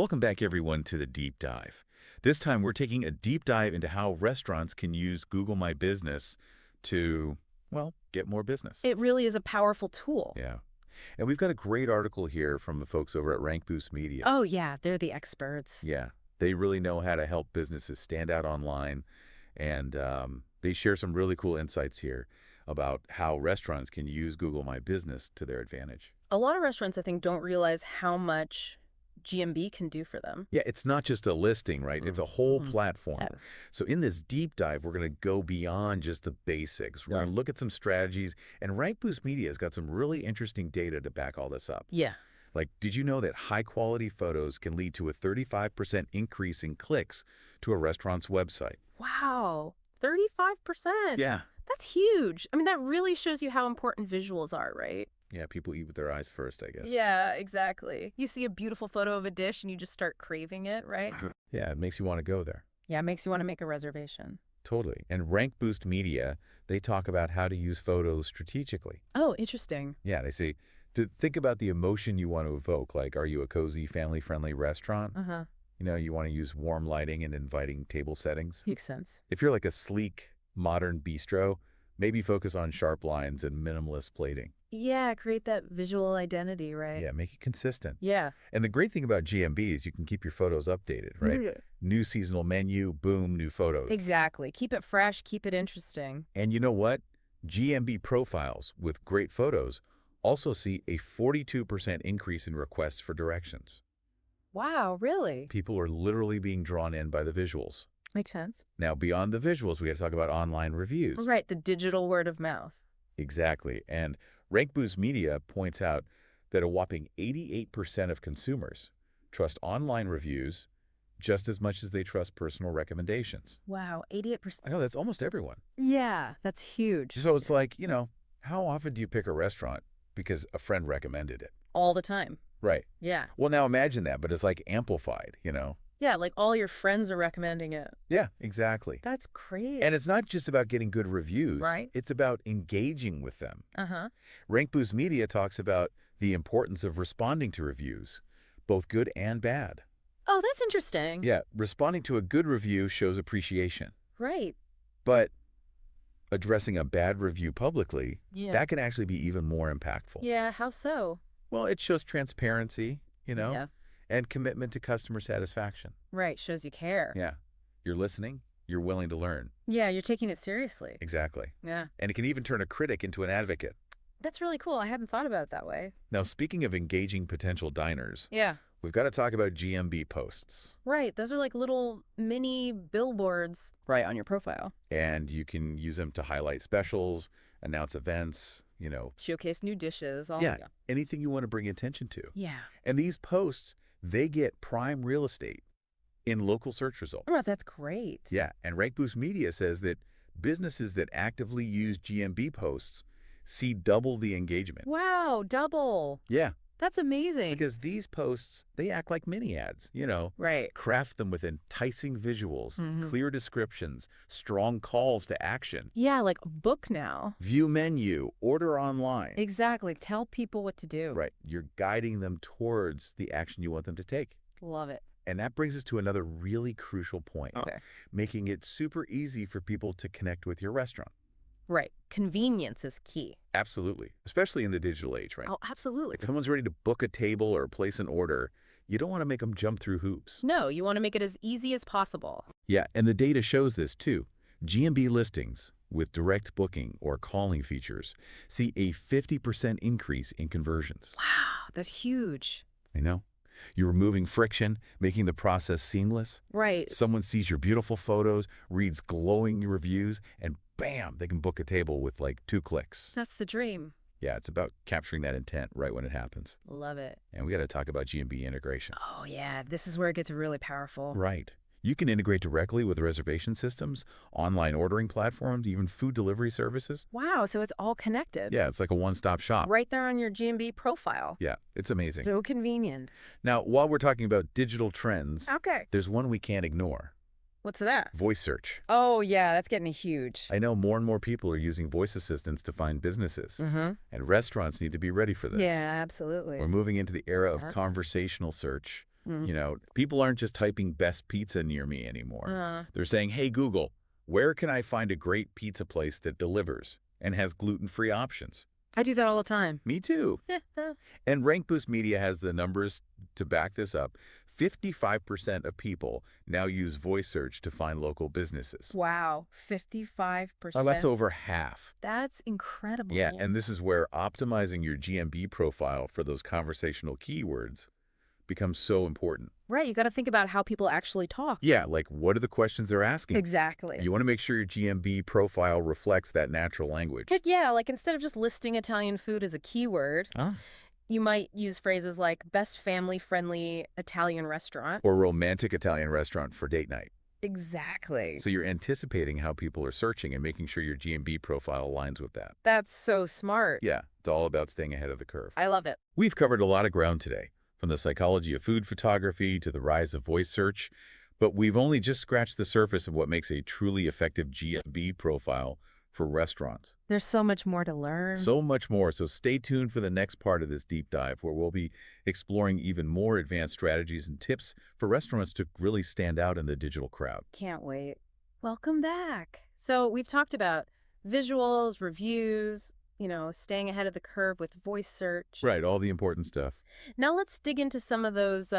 Welcome back, everyone, to the Deep Dive. This time, we're taking a deep dive into how restaurants can use Google My Business to, well, get more business. It really is a powerful tool. Yeah. And we've got a great article here from the folks over at Rank Boost Media. Oh, yeah, they're the experts. Yeah. They really know how to help businesses stand out online. And they share some really cool insights here about how restaurants can use Google My Business to their advantage. A lot of restaurants, I think, don't realize how much GMB can do for them. Yeah, it's not just a listing, right? It's a whole Mhm. platform. Yeah. So in this deep dive, we're going to go beyond just the basics. We're going to look at some strategies, and Rank Boost Media has got some really interesting data to back all this up. Yeah. Like, did you know that high-quality photos can lead to a 35% increase in clicks to a restaurant's website? Wow, 35%. Yeah. That's huge. I mean, that really shows you how important visuals are, right? Yeah, people eat with their eyes first, I guess. Yeah, exactly. You see a beautiful photo of a dish and you just start craving it, right? Yeah, it makes you want to go there. Yeah, it makes you want to make a reservation. Totally. And Rank Boost Media, they talk about how to use photos strategically. Oh, interesting. Yeah, they say to think about the emotion you want to evoke. Like, are you a cozy, family-friendly restaurant? Uh-huh. You know, you want to use warm lighting and inviting table settings. Makes sense. If you're like a sleek, modern bistro, maybe focus on sharp lines and minimalist plating. Yeah, create that visual identity, right? Yeah, make it consistent. Yeah. And the great thing about GMB is you can keep your photos updated, right? Yeah. New seasonal menu, boom, new photos. Exactly. Keep it fresh, keep it interesting. And you know what? GMB profiles with great photos also see a 42% increase in requests for directions. Wow, really? People are literally being drawn in by the visuals. Makes sense. Now, beyond the visuals, we got to talk about online reviews. Right, the digital word of mouth. Exactly. And Rank Boost Media points out that a whopping 88% of consumers trust online reviews just as much as they trust personal recommendations. Wow, 88%. I know, that's almost everyone. Yeah, that's huge. So it's like, you know, how often do you pick a restaurant because a friend recommended it? All the time. Right. Yeah. Well, now imagine that, but it's like amplified, you know? Yeah, like all your friends are recommending it. Yeah, exactly. That's great. And it's not just about getting good reviews. Right. It's about engaging with them. Uh-huh. Rank Boost Media talks about the importance of responding to reviews, both good and bad. Oh, that's interesting. Yeah, responding to a good review shows appreciation. Right. But addressing a bad review publicly, Yeah. that can actually be even more impactful. Yeah, how so? Well, it shows transparency, you know, Yeah. and commitment to customer satisfaction. Right, shows you care. Yeah. You're listening. You're willing to learn. Yeah, you're taking it seriously. Exactly. Yeah. And it can even turn a critic into an advocate. That's really cool. I hadn't thought about it that way. Now, speaking of engaging potential diners, Yeah. we've got to talk about GMB posts. Right, those are like little mini billboards right on your profile. And you can use them to highlight specials, announce events, you know. Showcase new dishes. All Yeah, anything you want to bring attention to. Yeah. And these posts, they get prime real estate in local search results. Oh, that's great. Yeah, and Rank Boost Media says that businesses that actively use GMB posts see double the engagement. Wow, double. Yeah, That's amazing. because these posts, they act like mini ads, you know. Right. Craft them with enticing visuals, Mhm. clear descriptions, strong calls to action. Yeah, like book now. View menu, order online. Exactly. Tell people what to do. Right, you're guiding them towards the action you want them to take. Love it. And that brings us to another really crucial point, Okay. making it super easy for people to connect with your restaurant. Right. Convenience is key. Absolutely, especially in the digital age, right? Oh, absolutely. If someone's ready to book a table or place an order, you don't want to make them jump through hoops. No, you want to make it as easy as possible. Yeah, and the data shows this too. GMB listings with direct booking or calling features see a 50% increase in conversions. Wow, that's huge. I know. You're removing friction, making the process seamless. Right. Someone sees your beautiful photos, reads glowing reviews, and bam, they can book a table with like 2 clicks. That's the dream. Yeah, it's about capturing that intent right when it happens. Love it. And we got to talk about GMB integration. Oh, yeah. This is where it gets really powerful. Right. You can integrate directly with reservation systems, online ordering platforms, even food delivery services. Wow, so it's all connected. Yeah, it's like a one-stop shop. Right there on your GMB profile. Yeah, it's amazing. So convenient. Now, while we're talking about digital trends, Okay. there's one we can't ignore. What's that? Voice search. Oh, yeah, that's getting huge. I know more and more people are using voice assistants to find businesses, Mm-hmm. and restaurants need to be ready for this. Yeah, absolutely. We're moving into the era of Yeah. conversational search, Mm. People aren't just typing best pizza near me anymore. Uh, They're saying, hey, Google, where can I find a great pizza place that delivers and has gluten-free options? I do that all the time. Me too. And Rank Boost Media has the numbers to back this up. 55% of people now use voice search to find local businesses. Wow, Oh, that's 55%. over half. That's Yeah, incredible. and this is where optimizing your GMB profile for those conversational keywords becomes so important. Right, you got to think about how people actually talk. Yeah, like what are the questions they're asking? Exactly. You want to make sure your GMB profile reflects that natural language. Heck yeah, like instead of just listing Italian food as a keyword, Ah. you might use phrases like best family-friendly Italian restaurant. Or romantic Italian restaurant for date night. Exactly. So you're anticipating how people are searching and making sure your GMB profile aligns with that. That's so smart. Yeah, it's all about staying ahead of the curve. I love it. We've covered a lot of ground today, from the psychology of food photography to the rise of voice search, but we've only just scratched the surface of what makes a truly effective GMB profile for restaurants. There's so much more to learn. So much more, so stay tuned for the next part of this deep dive where we'll be exploring even more advanced strategies and tips for restaurants to really stand out in the digital crowd. Can't wait. Welcome back. So we've talked about visuals, reviews, staying ahead of the curve with voice search. Right, all the important stuff. Now let's dig into some of those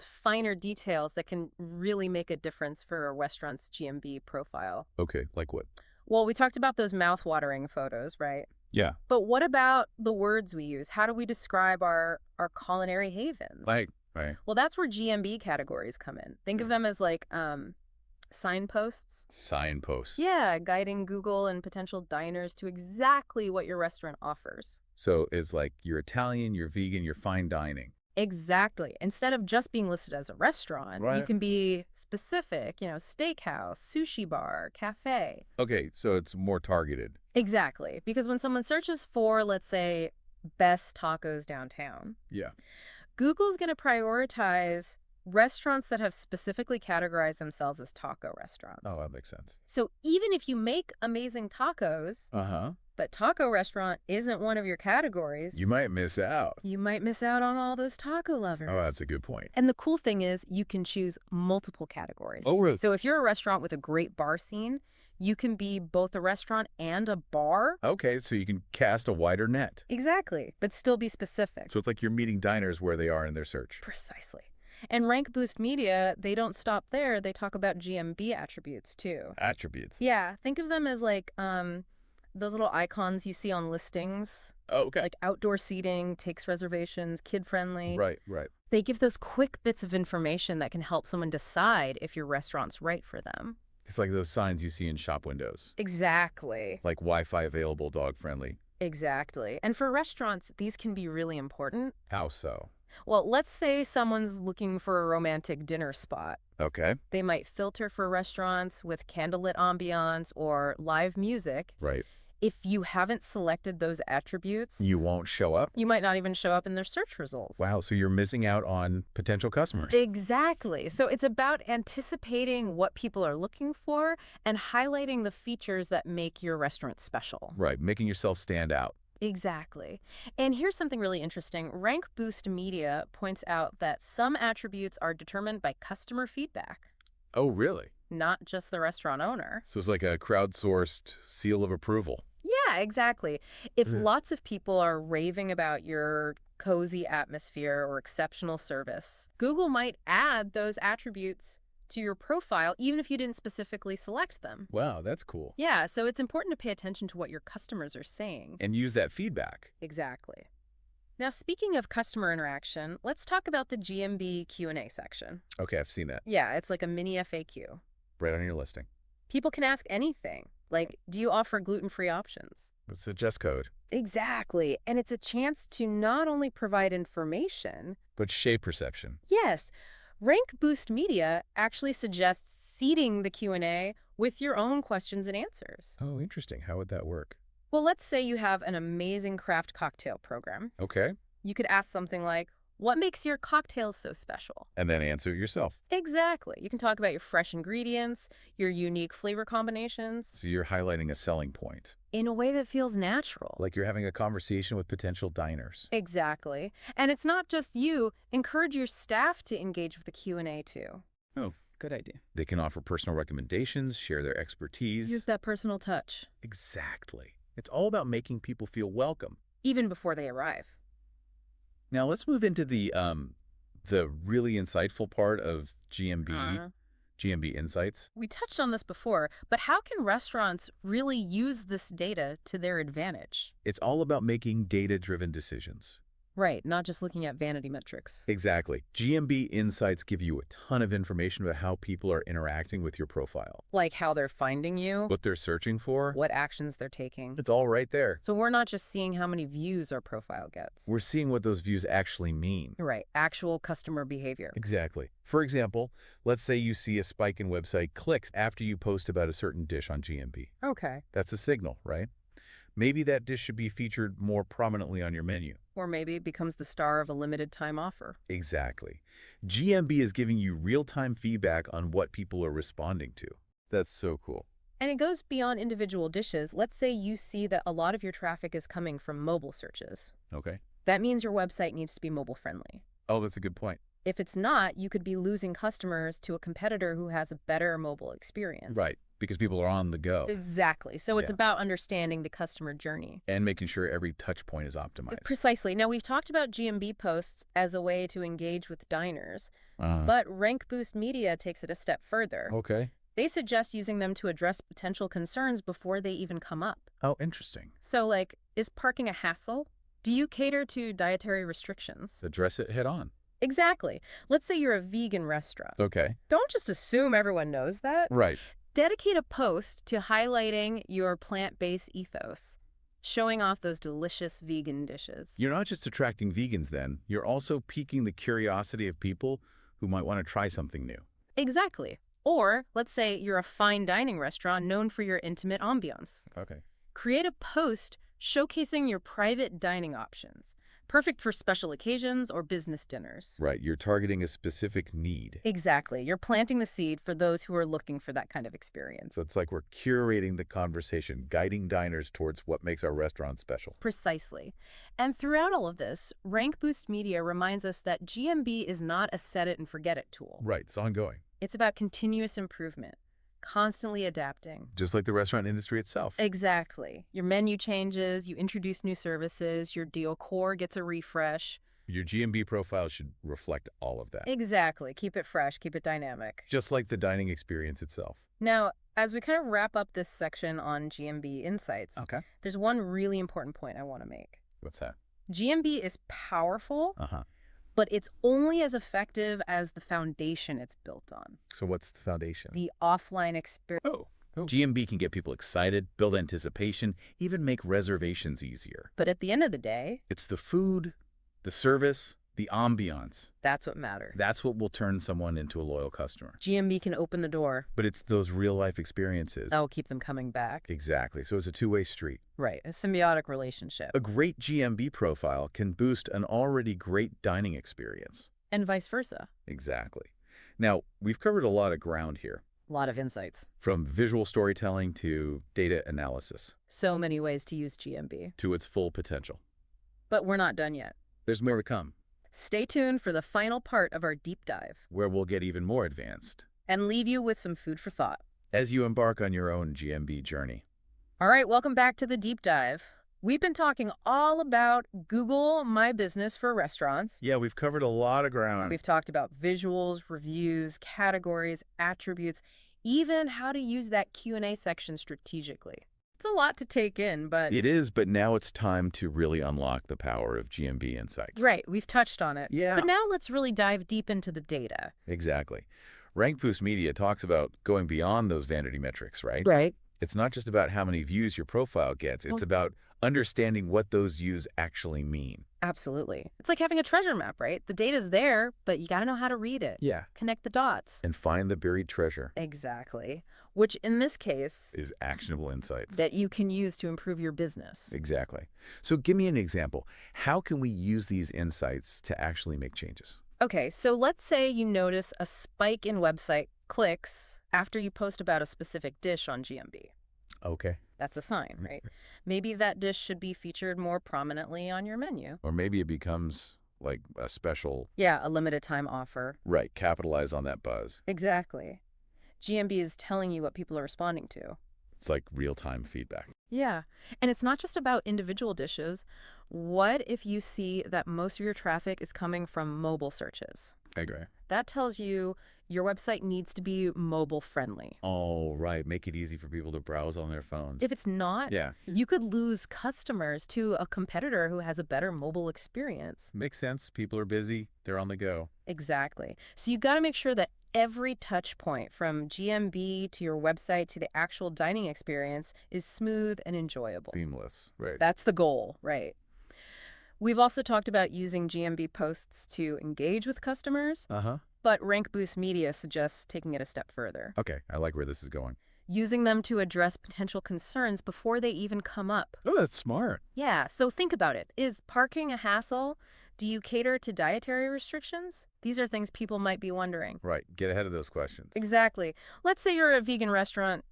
finer details that can really make a difference for a restaurant's GMB profile. Okay, like what? Well, we talked about those mouth-watering photos, right? Yeah, But what about the words we use? How do we describe our culinary havens? right. Well, that's where GMB categories come in. Think of them as like signposts. Signposts. Yeah, guiding Google and potential diners to exactly what your restaurant offers. So it's like you're Italian, you're vegan, you're fine dining. Exactly. Instead of just being listed as a restaurant, you Right. can be specific, steakhouse, sushi bar, cafe. Okay, so it's more targeted. Exactly. Because when someone searches for, let's say, best tacos downtown, Yeah. Google's going to prioritize restaurants that have specifically categorized themselves as taco restaurants. Oh, that makes sense. So even if you make amazing tacos, Uh-huh. but taco restaurant isn't one of your categories, You might miss out. you might miss out on all those taco lovers. Oh, that's a good point. And the cool thing is you can choose multiple categories. Oh, really? So if you're a restaurant with a great bar scene, you can be both a restaurant and a bar. Okay, so you can cast a wider net. Exactly, but still be specific. So it's like you're meeting diners where they are in their search. Precisely. And Rank Boost Media, they don't stop there. They talk about GMB attributes too. Attributes. Yeah, think of them as like those little icons you see on listings, Oh, okay. like outdoor seating, takes reservations, kid-friendly. Right. They give those quick bits of information that can help someone decide if your restaurant's right for them. It's like those signs you see in shop windows. Exactly. Like Wi-Fi available, dog friendly. Exactly. And for restaurants, these can be really important. How so? Well, let's say someone's looking for a romantic dinner spot. Okay. They might filter for restaurants with candlelit ambiance or live music. Right. If you haven't selected those attributes, You won't show up? you might not even show up in their search results. Wow, so you're missing out on potential customers. Exactly. So it's about anticipating what people are looking for and highlighting the features that make your restaurant special. Right, making yourself stand out. Exactly. And here's something really interesting. Rank Boost Media points out that some attributes are determined by customer feedback, Oh, really? not just the restaurant owner. So it's like a crowdsourced seal of approval. Yeah, exactly. If Ugh. lots of people are raving about your cozy atmosphere or exceptional service, Google might add those attributes to your profile, even if you didn't specifically select them. Wow, that's cool. Yeah, so it's important to pay attention to what your customers are saying. And use that feedback. Exactly. Now, speaking of customer interaction, let's talk about the GMB Q&A section. Okay, I've seen that. Yeah, it's like a mini FAQ. Right on your listing. People can ask anything, like, do you offer gluten-free options? It's a just code. Exactly. And it's a chance to not only provide information, But shape perception. yes, Rank Boost Media actually suggests seeding the Q&A with your own questions and answers. Oh, interesting. How would that work? Well, let's say you have an amazing craft cocktail program. Okay. You could ask something like, What makes your cocktails so special? And then answer it yourself. Exactly. You can talk about your fresh ingredients, your unique flavor combinations, So you're highlighting a selling point, in a way that feels natural. like you're having a conversation with potential diners. Exactly. And it's not just you. Encourage your staff to engage with the Q&A too. Oh, Good idea. they can offer personal recommendations, share their expertise. Use that personal touch, Exactly. It's all about making people feel welcome. even before they arrive. Now let's move into the really insightful part of GMB insights. We touched on this before, but how can restaurants really use this data to their advantage? It's all about making data-driven decisions. Right, not just looking at vanity metrics. Exactly. GMB insights give you a ton of information about how people are interacting with your profile, Like how they're finding you, what they're searching for. what actions they're taking. It's all right there. So we're not just seeing how many views our profile gets. We're seeing what those views actually mean. Right, actual customer behavior. Exactly. For example, let's say you see a spike in website clicks after you post about a certain dish on GMB. Okay. That's a signal, right? Maybe that dish should be featured more prominently on your menu. Or maybe it becomes the star of a limited time offer. Exactly. GMB is giving you real-time feedback on what people are responding to. That's so cool. And it goes beyond individual dishes. Let's say you see that a lot of your traffic is coming from mobile searches. Okay. That means your website needs to be mobile friendly. Oh, that's a good point. If it's not, you could be losing customers to a competitor who has a better mobile experience. Right, because people are on the go. Exactly. So it's Yeah. about understanding the customer journey. And making sure every touch point is optimized. Precisely. Now, we've talked about GMB posts as a way to engage with diners, Uh, but Rank Boost Media takes it a step further. okay. They suggest using them to address potential concerns before they even come up. Oh, interesting. So, like, is parking a hassle? Do you cater to dietary restrictions? Address it head on. Exactly. Let's say you're a vegan restaurant. Okay. Don't just assume everyone knows that. Right. Dedicate a post to highlighting your plant-based ethos, showing off those delicious vegan dishes. You're not just attracting vegans then, you're also piquing the curiosity of people who might want to try something new. Exactly. Or, let's say you're a fine dining restaurant known for your intimate ambiance. Okay. Create a post showcasing your private dining options, perfect for special occasions or business dinners. Right, you're targeting a specific need. Exactly. You're planting the seed for those who are looking for that kind of experience. So it's like we're curating the conversation, guiding diners towards what makes our restaurant special. Precisely. And throughout all of this, Rank Boost Media reminds us that GMB is not a set it and forget it tool. Right, it's ongoing. It's about continuous improvement, constantly adapting. Just like the restaurant industry itself. Exactly. Your menu changes, you introduce new services, your decor gets a refresh. Your GMB profile should reflect all of that. Exactly. Keep it fresh, keep it dynamic. Just like the dining experience itself. Now, as we kind of wrap up this section on GMB insights, Okay. there's one really important point I want to make. What's that? GMB is powerful, Uh-huh. but it's only as effective as the foundation it's built on. So what's the foundation? The offline experience. Oh. GMB can get people excited, build anticipation, even make reservations easier. But at the end of the day, It's the food, the service, the ambiance. that's what matters. That's what will turn someone into a loyal customer. GMB can open the door. But it's those real-life experiences. That will keep them coming back. Exactly. So it's a two-way street. Right. A symbiotic relationship. A great GMB profile can boost an already great dining experience. And vice versa. Exactly. Now, we've covered a lot of ground here, A lot of insights. from visual storytelling to data analysis So many ways to use GMB. to its full potential. But we're not done yet. There's more to come, Stay tuned for the final part of our deep dive where we'll get even more advanced and leave you with some food for thought. as you embark on your own GMB journey. All right, welcome back to the deep dive. We've been talking all about Google My Business for restaurants. Yeah, we've covered a lot of ground. We've talked about visuals, reviews, categories, attributes, even how to use that Q&A section strategically. It's a lot to take in, but... It is, but now it's time to really unlock the power of GMB insights. Right, we've touched on it. Yeah. But now let's really dive deep into the data. Exactly. Rank Boost Media talks about going beyond those vanity metrics, right? Right. It's not just about how many views your profile gets. It's about understanding what those views actually mean. Absolutely. It's like having a treasure map, right? The data's there, but you got to know how to read it. Yeah. Connect the dots. And find the buried treasure Exactly. Which in this case, is actionable insights. that you can use to improve your business. Exactly. So give me an example. How can we use these insights to actually make changes? Okay, so let's say you notice a spike in website clicks after you post about a specific dish on GMB. Okay. That's a sign, right? Maybe that dish should be featured more prominently on your menu. Or maybe it becomes like a special, Yeah, a limited time offer. right, capitalize on that buzz. Exactly. GMB is telling you what people are responding to. It's like real-time feedback. Yeah. And it's not just about individual dishes. What if you see that most of your traffic is coming from mobile searches? I agree. That tells you your website needs to be mobile friendly. Oh, right. Make it easy for people to browse on their phones. If it's not, Yeah. you could lose customers to a competitor who has a better mobile experience. Makes sense. People are busy. They're on the go. Exactly. So you got to make sure that every touch point from GMB to your website to the actual dining experience is smooth and enjoyable. Seamless. Right. That's the goal, right? We've also talked about using GMB posts to engage with customers, Uh-huh. but Rank Boost Media suggests taking it a step further, Okay. I like where this is going. using them to address potential concerns before they even come up. Oh, that's smart. Yeah, so think about it. Is parking a hassle? Do you cater to dietary restrictions? These are things people might be wondering. Right. Get ahead of those questions. Exactly. Let's say you're a vegan restaurant,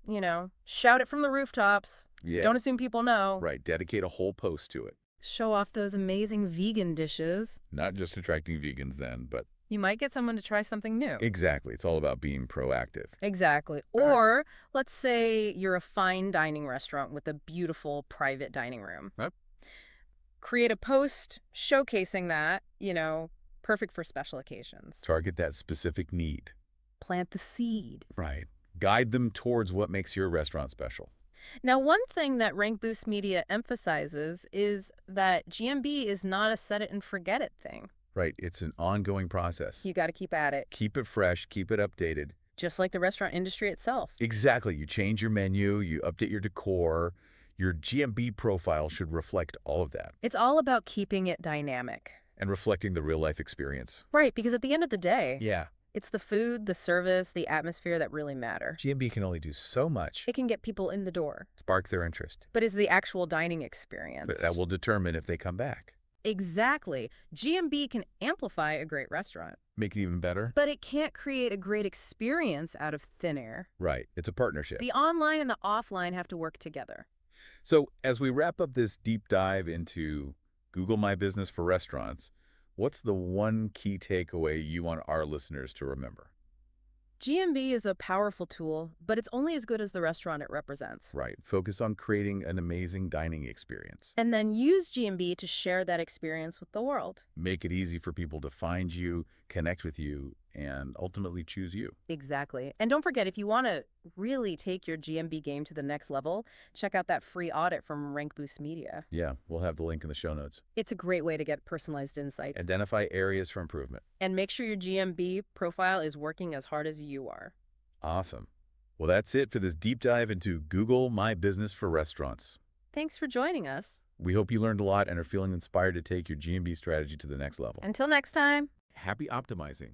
shout it from the rooftops. Yeah. Don't assume people know. Right. Dedicate a whole post to it. Show off those amazing vegan dishes. Not just attracting vegans then, but You might get someone to try something new. exactly. It's all about being proactive. Exactly. Or let's say you're a fine dining restaurant with a beautiful private dining room. Yep. Create a post showcasing that, perfect for special occasions. Target that specific need. Plant the seed. Right. Guide them towards what makes your restaurant special. Now, one thing that Rank Boost Media emphasizes is that GMB is not a set it and forget it thing. Right. It's an ongoing process. You got to keep at it, Keep it fresh. Keep it updated. just like the restaurant industry itself. Exactly. You change your menu. You update your decor. Your GMB profile should reflect all of that It's all about keeping it dynamic. and reflecting the real-life experience. Right, because at the end of the day, Yeah. it's the food, the service, the atmosphere that really matter. GMB can only do so much. It can get people in the door, Spark their interest. but is the actual dining experience. But that will determine if they come back. Exactly. GMB can amplify a great restaurant, Make it even better. but it can't create a great experience out of thin air. Right. It's a partnership. The online and the offline have to work together. So as we wrap up this deep dive into Google My Business for restaurants, what's the one key takeaway you want our listeners to remember? GMB is a powerful tool, but it's only as good as the restaurant it represents. Right. Focus on creating an amazing dining experience. And then use GMB to share that experience with the world. Make it easy for people to find you, connect with you, and ultimately choose you. Exactly. And don't forget, if you want to really take your GMB game to the next level, check out that free audit from Rank Boost Media. Yeah, we'll have the link in the show notes. It's a great way to get personalized insights. Identify areas for improvement. And make sure your GMB profile is working as hard as you are. Awesome. Well, that's it for this deep dive into Google My Business for restaurants. Thanks for joining us. We hope you learned a lot and are feeling inspired to take your GMB strategy to the next level. Until next time. Happy optimizing.